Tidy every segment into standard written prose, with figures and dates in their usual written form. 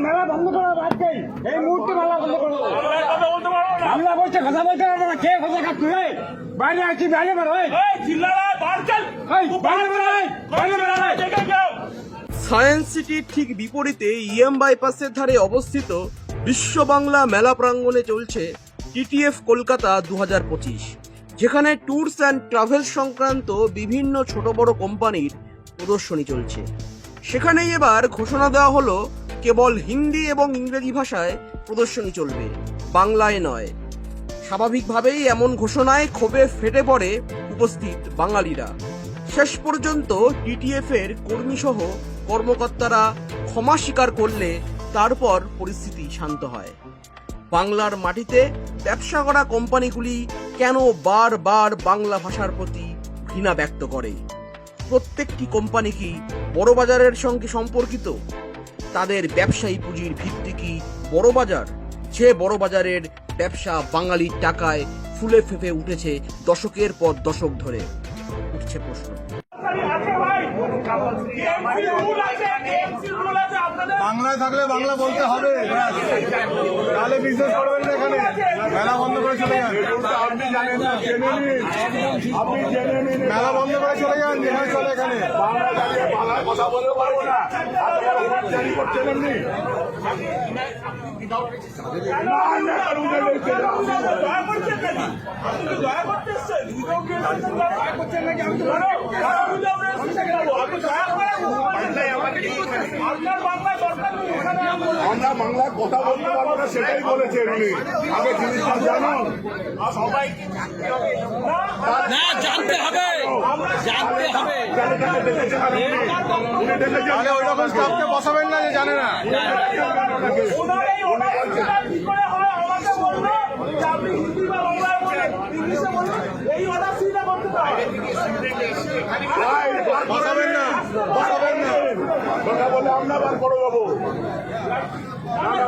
মেলা বন্ধ করা বাদ দেই, এই মুহূর্তে মেলা বন্ধ করো। বাংলা বলছে কথা বলতে পারবো না, কে কথা কাটছে? বাইরে আছি, বাইরে বেরো। সায়েন্স সিটির ঠিক বিপরীতে ইএম বাইপাসের ধারে অবস্থিত বিশ্ব বাংলা মেলা প্রাঙ্গণে চলছে টিটিএফ কলকাতা 2025, যেখানে ট্যুরস অ্যান্ড ট্রাভেল সংক্রান্ত বিভিন্ন ছোট বড় কোম্পানির প্রদর্শনী চলছে। সেখানেই এবার ঘোষণা দেওয়া হলো কেবল হিন্দি এবং ইংরেজি ভাষায় প্রদর্শনী চলবে, বাংলায় নয়। স্বাভাবিকভাবেই এমন ঘোষণায় ক্ষোভে ফেটে পড়ে উপস্থিত বাঙালিরা। শেষ পর্যন্ত টিটিএফ এর কর্মীসহ কর্মকর্তারা ক্ষমা স্বীকার করলে তারপর পরিস্থিতি শান্ত হয়। বাংলার মাটিতে ব্যবসা করা কোম্পানিগুলি কেন বারবার বাংলা ভাষার প্রতি ঘৃণা ব্যক্ত করে? প্রত্যেকটি কোম্পানি কি বড়বাজারের সঙ্গে সম্পর্কিত? তাদের ব্যবসায়ী পুঁজির ভিত্তি কি বড়বাজার, যে বড়বাজারের ব্যবসা বাঙালির টাকায় ফুলে ফেঁপে উঠেছে দশকের পর দশক ধরে? উঠছে প্রশ্ন। বাংলায় থাকলে বাংলা বলতে হবে, তাহলে বিজনেস করবেন না। এখানে মেলা বন্ধ করে চলে যান। আপনি জানেন না, আপনি জেনে নিন, মেলা বন্ধ করে চলে যান। যেখানে চলে এখানে বাংলায় কথা বলতে পারবো না, করছেন এমনি। আমরা বাংলায় কথা বলতে পারবো না, সেটাই বলেছে উনি। আগে জিনিসটা জানো, সবাইকে জানতে হবে। ওই রকম স্টাফকে বসাবেন না যে জানে না। বসাবেন না, বসাবেন না, কথা বলে আমরা বার করে দেবো।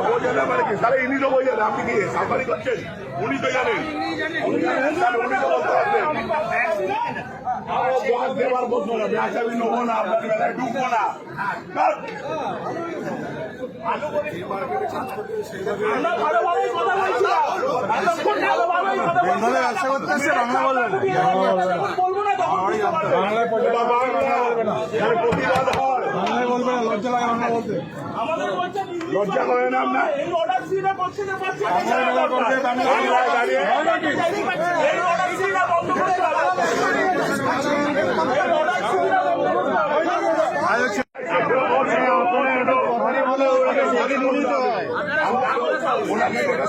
বোঝেন না মানে কি? তাহলে ইনি তো বোঝেন, আপনি কি সাফারি করছেন? উনি তো জানেন, উনি তো বলতে পারবেন। দেওয়ার বলতো না, আমি নেবো না, আপনার বেলায় ঢুকবো না। ব্যবসা করতে আসছে, বাংলা বলবেন। বাংলায় প্রতিবাদ হয়, বাংলায় বলবেন। লজ্জা লাগে বাংলা বলতে? লজ্জা করে না আপনার?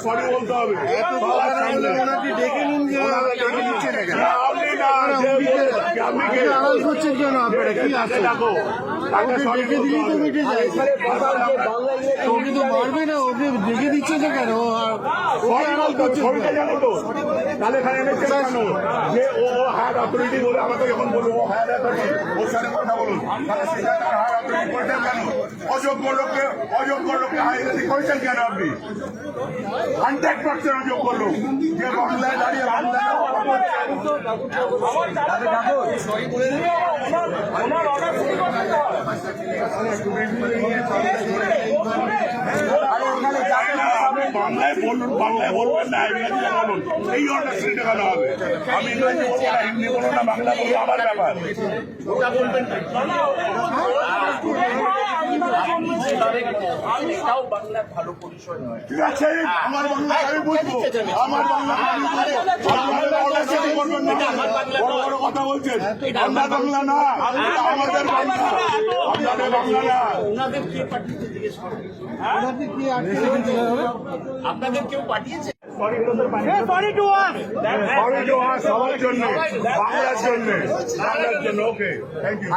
সরি বলতে হবে। ডেকে নিন, করছেন কেন আপনারা? কি আছে ডেকে দিলেই তো মিটে যায়। ওকে তো মারবে না, ওকে ডেকে দিচ্ছে না কেন? তাহলে যে ও হায়ার অথরিটি বলে আমাকে যখন বলবো ও হায়ার অথরিটি, ওর সাথে কথা বলুন। তাহলে সেটা তার হায়ার অথরিটি করেছেন কেন? অযোগ্য লোককে হায়ার করেছেন কেন আপনি? 100% অযোগ্য লোক যে বাংলায় দাঁড়িয়ে বাংলায় বাংলায় বলুন, বাংলায় বলবেন না, ইংরেজিতে বলুন। এই অন্ডারস্ট্যান্ড দেখানো হবে। আমি ইংরেজি বলবো না, হিন্দি বলবো না, বাংলা বলবো, আমার ব্যাপার। ওটা বলবেন না। ঠিক আছে, আমার বাংলা আমি বুঝবো, আমার বাংলা বড় বড় কথা বলছেন। আমরা বাংলা না, আমাদের বাংলা, আপনাদের বাংলা না। আপনাদের কেউ পাঠিয়েছে? সবার জন্য, বাংলার জন্য, ওকে, থ্যাংক ইউ।